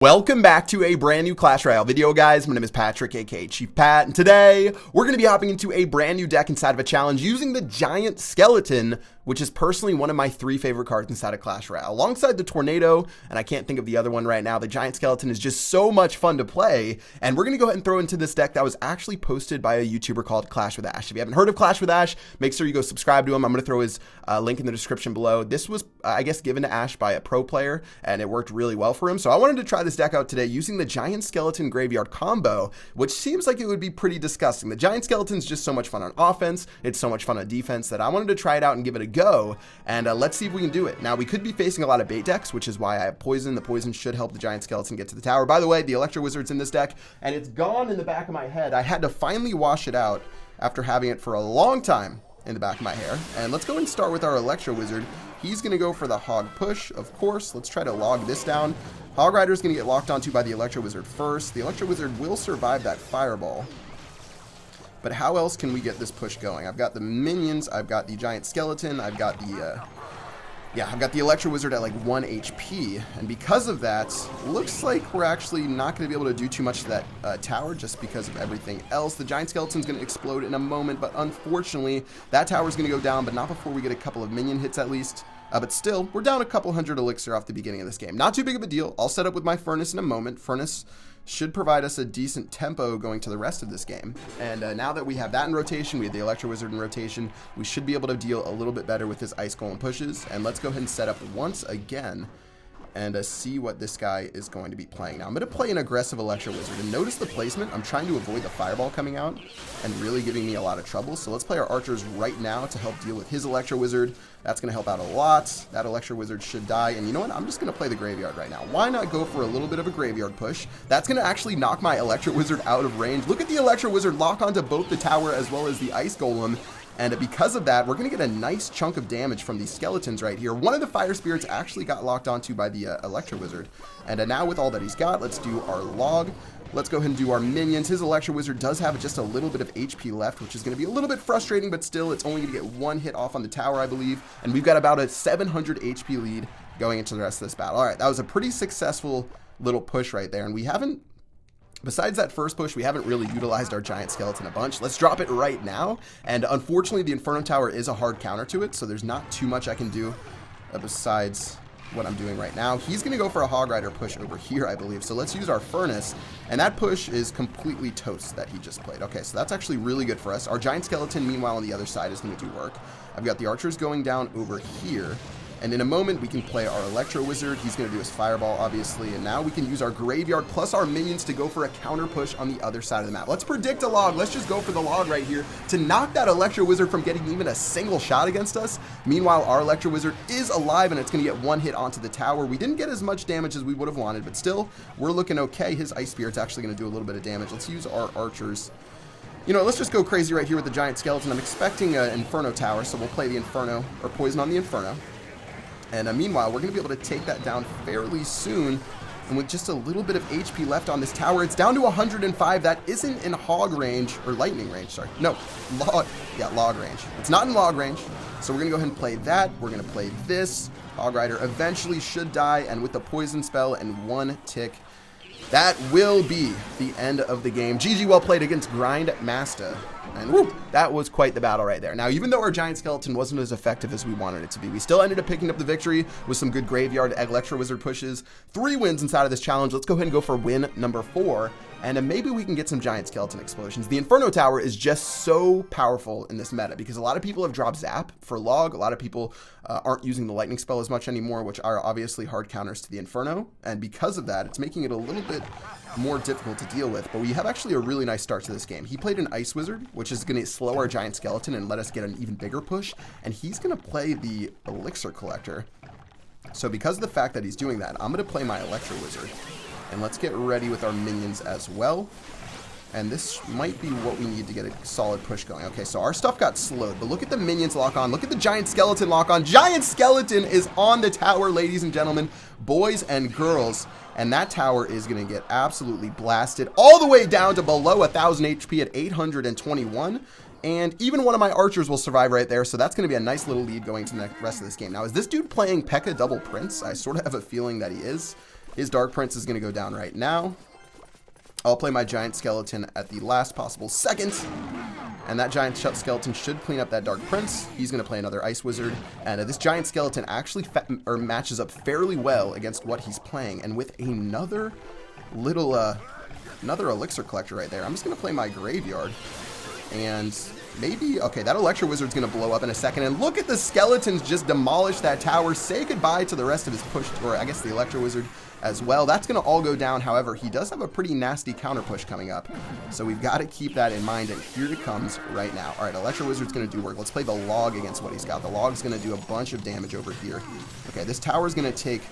Welcome back to a brand new Clash Royale video, guys. My name is Patrick, aka Chief Pat, and today we're going to be hopping into a brand new deck inside of a challenge using the Giant Skeleton, which is personally one of my 3 favorite cards inside of Clash Royale. Alongside the Tornado, and I can't think of the other one right now, the Giant Skeleton is just so much fun to play, and we're going to go ahead and throw into this deck that was actually posted by a YouTuber called Clash with Ash. If you haven't heard of Clash with Ash, make sure you go subscribe to him. I'm going to throw his link in the description below. This was, I guess, given to Ash by a pro player, and it worked really well for him, so I wanted to try this deck out today using the Giant Skeleton Graveyard combo, which seems like it would be pretty disgusting. The Giant Skeleton's just so much fun on offense, it's so much fun on defense that I wanted to try it out and give it a go, and let's see if we can do it. Now, we could be facing a lot of bait decks, which is why I have Poison. The Poison should help the Giant Skeleton get to the tower. By the way, the Electro Wizard's in this deck, and it's gone in the back of my head. I had to finally wash it out after having it for a long time in the back of my hair. And let's go and start with our Electro Wizard. He's going to go for the Hog Push, of course. Let's try to log this down. Hog Rider's going to get locked onto by the Electro Wizard first. The Electro Wizard will survive that Fireball. But how else can we get this push going? I've got the minions, I've got the Giant Skeleton, I've got the Electro Wizard at like 1 HP, and because of that, looks like we're actually not going to be able to do too much to that tower just because of everything else. The Giant Skeleton's going to explode in a moment, but unfortunately, that tower's going to go down, but not before we get a couple of minion hits at least. But still, we're down a couple hundred elixir off the beginning of this game. Not too big of a deal. I'll set up with my Furnace in a moment. Furnace should provide us a decent tempo going to the rest of this game. And now that we have that in rotation, we have the Electro Wizard in rotation, we should be able to deal a little bit better with his Ice Golem pushes. And let's go ahead and set up once again and see what this guy is going to be playing. Now, I'm going to play an aggressive Electro Wizard, and notice the placement. I'm trying to avoid the Fireball coming out and really giving me a lot of trouble. So let's play our Archers right now to help deal with his Electro Wizard. That's going to help out a lot. That Electro Wizard should die, and you know what? I'm just going to play the Graveyard right now. Why not go for a little bit of a Graveyard push? That's going to actually knock my Electro Wizard out of range. Look at the Electro Wizard lock onto both the tower as well as the Ice Golem. And because of that, we're going to get a nice chunk of damage from these skeletons right here. One of the Fire Spirits actually got locked onto by the Electro Wizard. And now with all that he's got, let's do our log. Let's go ahead and do our minions. His Electro Wizard does have just a little bit of HP left, which is going to be a little bit frustrating, but still, it's only going to get 1 hit off on the tower, I believe. And we've got about a 700 HP lead going into the rest of this battle. All right, that was a pretty successful little push right there. And we haven't, besides that first push, we haven't really utilized our Giant Skeleton a bunch. Let's drop it right now. And unfortunately, the Inferno Tower is a hard counter to it, so there's not too much I can do besides what I'm doing right now. He's going to go for a Hog Rider push over here, I believe. So let's use our Furnace. And that push is completely toast that he just played. Okay, so that's actually really good for us. Our Giant Skeleton, meanwhile, on the other side is going to do work. I've got the Archers going down over here. And in a moment, we can play our Electro Wizard. He's going to do his Fireball, obviously. And now we can use our Graveyard plus our minions to go for a counter push on the other side of the map. Let's predict a log. Let's just go for the log right here to knock that Electro Wizard from getting even a single shot against us. Meanwhile, our Electro Wizard is alive, and it's going to get 1 hit onto the tower. We didn't get as much damage as we would have wanted, but still, we're looking okay. His Ice Spirit's actually going to do a little bit of damage. Let's use our Archers. You know, let's just go crazy right here with the Giant Skeleton. I'm expecting an Inferno Tower, so we'll play the Inferno, or Poison on the Inferno. And meanwhile, we're going to be able to take that down fairly soon. And with just a little bit of HP left on this tower, it's down to 105. That isn't in hog range, or lightning range, sorry. No, log range. It's not in log range. So we're going to go ahead and play that. We're going to play this. Hog Rider eventually should die. And with the Poison spell and 1 tick, that will be the end of the game. GG, well played against Grindmaster. And whoop, that was quite the battle right there. Now, even though our Giant Skeleton wasn't as effective as we wanted it to be, we still ended up picking up the victory with some good Graveyard Electro Wizard pushes. 3 wins inside of this challenge. Let's go ahead and go for win number 4. And maybe we can get some Giant Skeleton explosions. The Inferno Tower is just so powerful in this meta because a lot of people have dropped Zap for log. A lot of people aren't using the Lightning spell as much anymore, which are obviously hard counters to the Inferno. And because of that, it's making it a little bit more difficult to deal with. But we have actually a really nice start to this game. He played an Ice Wizard, which is going to slow our Giant Skeleton and let us get an even bigger push. And he's going to play the Elixir Collector. So because of the fact that he's doing that, I'm going to play my Electro Wizard. And let's get ready with our minions as well. And this might be what we need to get a solid push going. Okay, so our stuff got slowed, but look at the minions lock on. Look at the Giant Skeleton lock on. Giant Skeleton is on the tower, ladies and gentlemen, boys and girls. And that tower is going to get absolutely blasted all the way down to below 1,000 HP at 821. And even one of my archers will survive right there, so that's going to be a nice little lead going to the rest of this game. Now, is this dude playing P.E.K.K.A. Double Prince? I sort of have a feeling that he is. His Dark Prince is going to go down right now. I'll play my Giant Skeleton at the last possible second. And that Giant Skeleton should clean up that Dark Prince. He's going to play another Ice Wizard. And this Giant Skeleton actually matches up fairly well against what he's playing. And with another little, another Elixir Collector right there, I'm just going to play my Graveyard. And maybe, okay, that Electro Wizard's going to blow up in a second. And look at the Skeletons just demolish that tower. Say goodbye to the rest of his push, or I guess the Electro Wizard as well. That's going to all go down. However, he does have a pretty nasty counter push coming up. So we've got to keep that in mind. And here it comes right now. All right, Electro Wizard's going to do work. Let's play the Log against what he's got. The Log's going to do a bunch of damage over here. Okay, this tower's going to take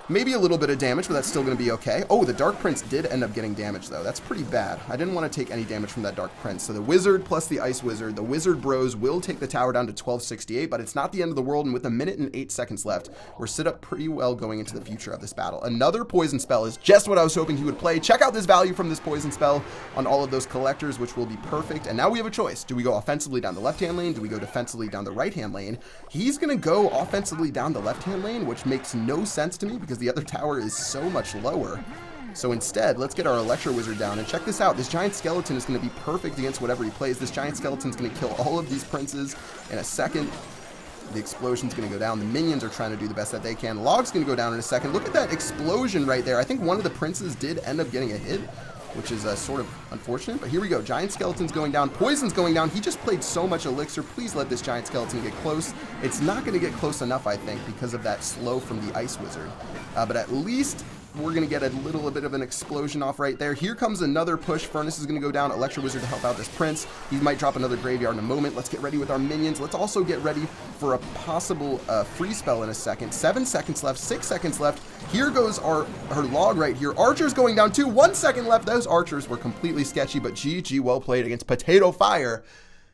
maybe a little bit of damage, but that's still going to be okay. Oh, the Dark Prince did end up getting damage, though. That's pretty bad. I didn't want to take any damage from that Dark Prince. So the Wizard plus the Ice Wizard, the Wizard Bros will take the tower down to 1268, but it's not the end of the world, and with 1 minute and 8 seconds left, we're set up pretty well going into the future of this battle. Another Poison Spell is just what I was hoping he would play. Check out this value from this Poison Spell on all of those collectors, which will be perfect. And now we have a choice. Do we go offensively down the left-hand lane? Do we go defensively down the right-hand lane? He's going to go offensively down the left-hand lane, which makes no sense to me because the other tower is so much lower. So instead, let's get our Electro Wizard down. And check this out. This Giant Skeleton is going to be perfect against whatever he plays. This Giant Skeleton is going to kill all of these princes in a second. The explosion's going to go down. The minions are trying to do the best that they can. Log's going to go down in a second. Look at that explosion right there. I think one of the princes did end up getting a hit, which is sort of unfortunate. But here we go. Giant Skeleton's going down. Poison's going down. He just played so much Elixir. Please let this Giant Skeleton get close. It's not going to get close enough, I think, because of that slow from the Ice Wizard. But at least we're going to get a little bit of an explosion off right there. Here comes another push. Furnace is going to go down. Electro Wizard to help out this Prince. He might drop another Graveyard in a moment. Let's get ready with our minions. Let's also get ready for a possible free spell in a second. 7 seconds left. 6 seconds left. Here goes our Log right here. Archer's going down too. 1 second left. Those Archers were completely sketchy, but GG, well played against Potato Fire.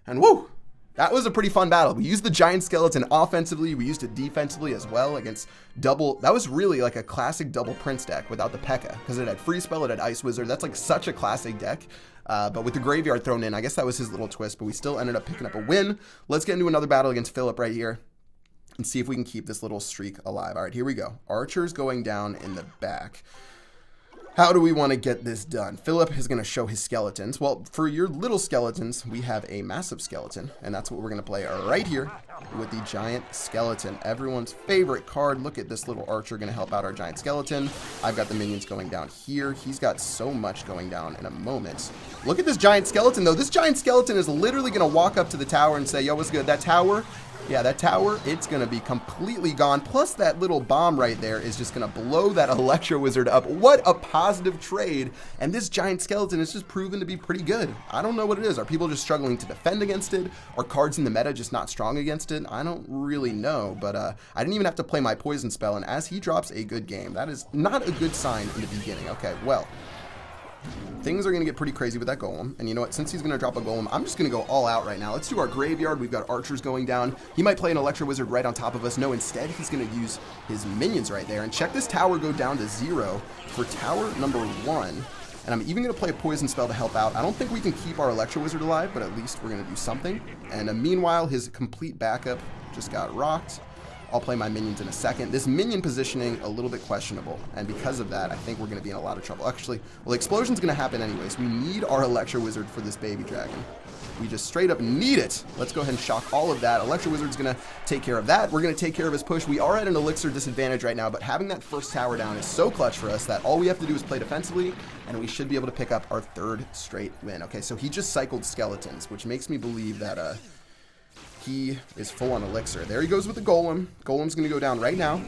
And woo! That was a pretty fun battle. We used the Giant Skeleton offensively. We used it defensively as well against double. That was really like a classic double Prince deck without the P.E.K.K.A. because it had Free Spell, it had Ice Wizard. That's like such a classic deck. But with the Graveyard thrown in, I guess that was his little twist, but we still ended up picking up a win. Let's get into another battle against Philip right here and see if we can keep this little streak alive. All right, here we go. Archer's going down in the back. How do we want to get this done? Philip is going to show his skeletons. Well, for your little skeletons, we have a massive skeleton, and that's what we're going to play right here with the Giant Skeleton. Everyone's favorite card. Look at this little Archer going to help out our Giant Skeleton. I've got the minions going down here. He's got so much going down in a moment. Look at this Giant Skeleton, though. This Giant Skeleton is literally going to walk up to the tower and say, yo, what's good? That tower? Yeah, that tower, it's going to be completely gone. Plus, that little bomb right there is just going to blow that Electro Wizard up. What a positive trade. And this Giant Skeleton is just proven to be pretty good. I don't know what it is. Are people just struggling to defend against it? Are cards in the meta just not strong against it? I don't really know. But I didn't even have to play my Poison Spell. And as he drops a good game, that is not a good sign in the beginning. Okay, well, things are going to get pretty crazy with that Golem. And you know what? Since he's going to drop a Golem, I'm just going to go all out right now. Let's do our Graveyard. We've got Archers going down. He might play an Electro Wizard right on top of us. No, instead, he's going to use his minions right there. And check this tower go down to 0 for tower number 1. And I'm even going to play a Poison Spell to help out. I don't think we can keep our Electro Wizard alive, but at least we're going to do something. And meanwhile, his complete backup just got rocked. I'll play my minions in a second. This minion positioning, a little bit questionable. And because of that, I think we're going to be in a lot of trouble. Actually, well, the explosion's going to happen anyways. We need our Electro Wizard for this baby dragon. We just straight up need it. Let's go ahead and shock all of that. Electro Wizard's going to take care of that. We're going to take care of his push. We are at an Elixir disadvantage right now, but having that first tower down is so clutch for us that all we have to do is play defensively, and we should be able to pick up our 3rd straight win. Okay, so he just cycled Skeletons, which makes me believe that he is full on Elixir. There he goes with the Golem. Golem's going to go down right now.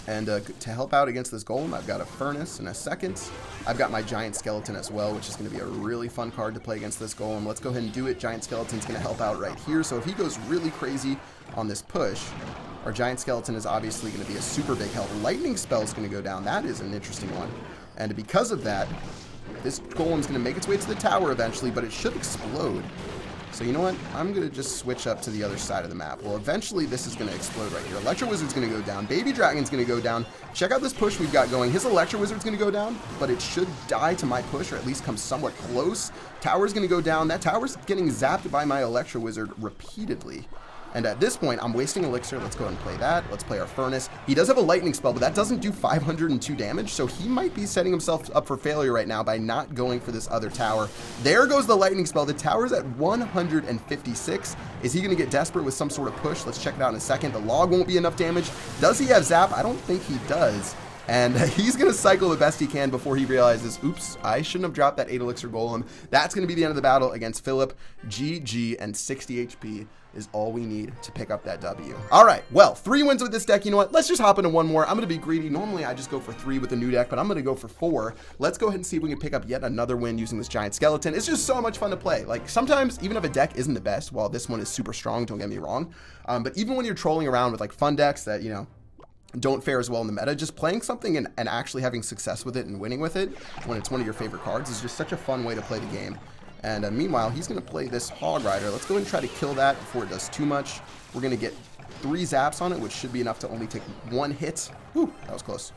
And to help out against this Golem, I've got a Furnace in a second. I've got my Giant Skeleton as well, which is going to be a really fun card to play against this Golem. Let's go ahead and do it. Giant Skeleton's going to help out right here. So if he goes really crazy on this push, our Giant Skeleton is obviously going to be a super big help. Lightning Spell's going to go down. That is an interesting one. And because of that, this Golem's going to make its way to the tower eventually, but it should explode. So you know what? I'm going to just switch up to the other side of the map. Well, eventually this is going to explode right here. Electro Wizard's going to go down. Baby Dragon's going to go down. Check out this push we've got going. His Electro Wizard's going to go down, but it should die to my push, or at least come somewhat close. Tower's going to go down. That tower's getting zapped by my Electro Wizard repeatedly. And at this point, I'm wasting elixir. Let's go ahead and play that. Let's play our furnace. He does have a lightning spell, but that doesn't do 502 damage. So he might be setting himself up for failure right now by not going for this other tower. There goes the lightning spell. The tower's at 156. Is he going to get desperate with some sort of push? Let's check it out in a second. The log won't be enough damage. Does he have zap? I don't think he does. And he's going to cycle the best he can before he realizes, oops, I shouldn't have dropped that 8 elixir golem. That's going to be the end of the battle against Philip. GG, and 60 HP is all we need to pick up that W. All right, well, 3 wins with this deck. You know what? Let's just hop into one more. I'm going to be greedy. Normally, I just go for 3 with the new deck, but I'm going to go for 4. Let's go ahead and see if we can pick up yet another win using this giant skeleton. It's just so much fun to play. Like, sometimes, even if a deck isn't the best, while this one is super strong, don't get me wrong, but even when you're trolling around with, like, fun decks that, you know, don't fare as well in the meta, just playing something and actually having success with it and winning with it when it's one of your favorite cards is just such a fun way to play the game. And meanwhile, he's going to play this Hog Rider. Let's go ahead and try to kill that before it does too much. We're going to get 3 zaps on it, which should be enough to only take 1 hit. Whew, that was close.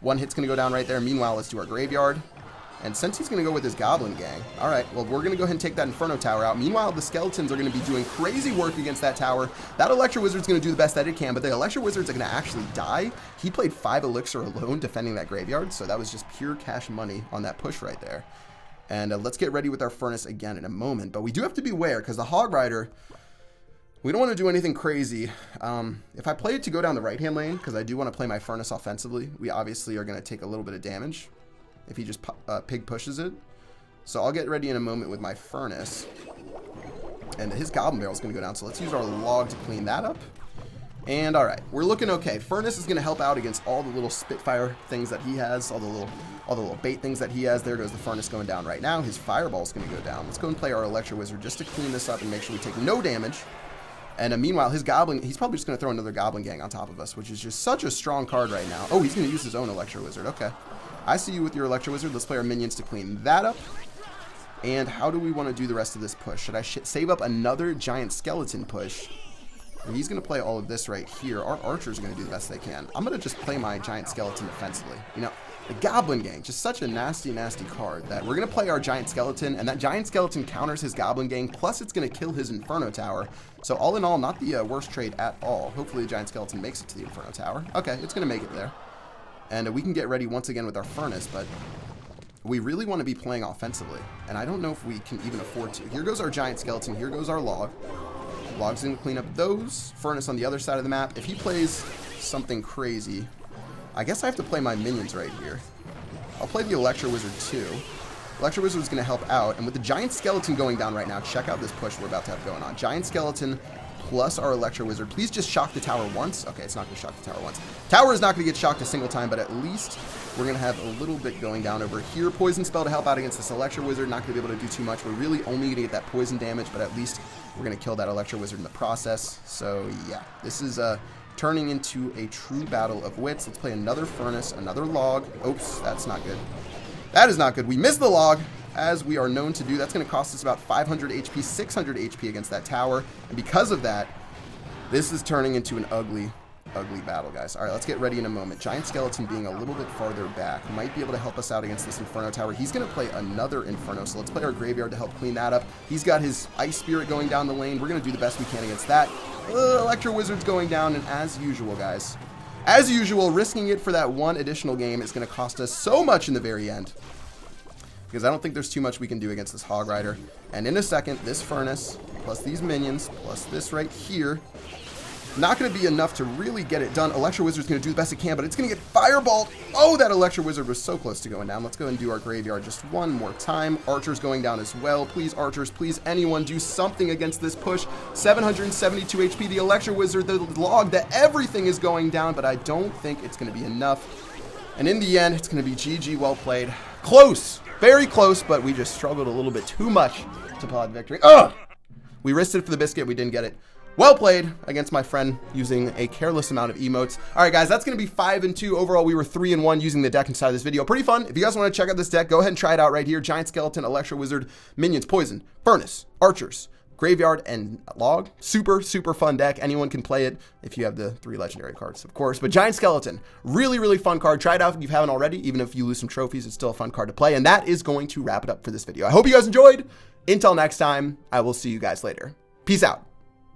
1 hit's going to go down right there. Meanwhile, let's do our graveyard. And since he's going to go with his Goblin Gang, all right, well, we're going to go ahead and take that Inferno Tower out. Meanwhile, the Skeletons are going to be doing crazy work against that tower. That Electro Wizard's going to do the best that it can, but the Electro Wizards are going to actually die. He played 5 Elixir alone defending that graveyard, so that was just pure cash money on that push right there. And let's get ready with our Furnace again in a moment. But we do have to beware, because the Hog Rider, we don't want to do anything crazy. If I play it to go down the right-hand lane, because I do want to play my Furnace offensively, we obviously are going to take a little bit of damage if he just pig pushes it. So I'll get ready in a moment with my Furnace. And his Goblin Barrel is going to go down. So let's use our log to clean that up. And all right, we're looking okay. Furnace is going to help out against all the little Spitfire things that he has, all the little bait things that he has. There goes the Furnace going down right now. His Fireball is going to go down. Let's go and play our Electro Wizard just to clean this up and make sure we take no damage. And meanwhile, his Goblin, he's probably just going to throw another Goblin Gang on top of us, which is just such a strong card right now. Oh, he's going to use his own Electro Wizard. Okay. I see you with your Electro Wizard. Let's play our minions to clean that up. And how do we want to do the rest of this push? Should I save up another giant skeleton push? He's going to play all of this right here. Our archers are going to do the best they can. I'm going to just play my giant skeleton defensively. You know, the Goblin Gang, just such a nasty, nasty card that we're going to play our giant skeleton, and that giant skeleton counters his Goblin Gang, plus it's going to kill his Inferno Tower. So all in all, not the worst trade at all. Hopefully the giant skeleton makes it to the Inferno Tower. Okay, it's going to make it there. And we can get ready once again with our Furnace, but we really want to be playing offensively. And I don't know if we can even afford to. Here goes our giant skeleton. Here goes our log. Log's going to clean up those. Furnace on the other side of the map. If he plays something crazy, I guess I have to play my minions right here. I'll play the Electro Wizard too. Electro Wizard is going to help out. And with the giant skeleton going down right now, check out this push we're about to have going on. Giant skeleton plus our Electro Wizard. Please just shock the tower once. Okay, it's not going to shock the tower once. Tower is not going to get shocked a single time, but at least we're going to have a little bit going down over here. Poison spell to help out against this Electro Wizard. Not going to be able to do too much. We're really only going to get that poison damage, but at least we're going to kill that Electro Wizard in the process. So yeah, this is turning into a true battle of wits. Let's play another Furnace, another log. Oops, that's not good. That is not good. We missed the log, as we are known to do. That's going to cost us about 500 HP, 600 HP against that tower. And because of that, this is turning into an ugly, ugly battle, guys. All right, let's get ready in a moment. Giant Skeleton being a little bit farther back might be able to help us out against this Inferno Tower. He's going to play another Inferno, so let's play our Graveyard to help clean that up. He's got his Ice Spirit going down the lane. We're going to do the best we can against that. Electro Wizard's going down, and as usual, guys, as usual, risking it for that one additional game is going to cost us so much in the very end, because I don't think there's too much we can do against this Hog Rider. And in a second, this Furnace, plus these minions, plus this right here, not going to be enough to really get it done. Electro Wizard's going to do the best it can, but it's going to get fireballed. Oh, that Electro Wizard was so close to going down. Let's go and do our Graveyard just one more time. Archer's going down as well. Please, Archers, please, anyone do something against this push. 772 HP. The Electro Wizard, the log, that everything is going down, but I don't think it's going to be enough. And in the end, it's going to be GG, well played. Close. Very close, but we just struggled a little bit too much to pull out victory. Ugh! We risked it for the biscuit. We didn't get it. Well played against my friend using a careless amount of emotes. All right, guys, that's going to be 5-2. Overall, we were 3-1 using the deck inside of this video. Pretty fun. If you guys want to check out this deck, go ahead and try it out right here. Giant Skeleton, Electro Wizard, Minions, Poison, Furnace, Archers, Graveyard, and Log. Super, super fun deck. Anyone can play it if you have the 3 legendary cards, of course. But Giant Skeleton, really, really fun card. Try it out if you haven't already. Even if you lose some trophies, it's still a fun card to play. And that is going to wrap it up for this video. I hope you guys enjoyed. Until next time, I will see you guys later. Peace out.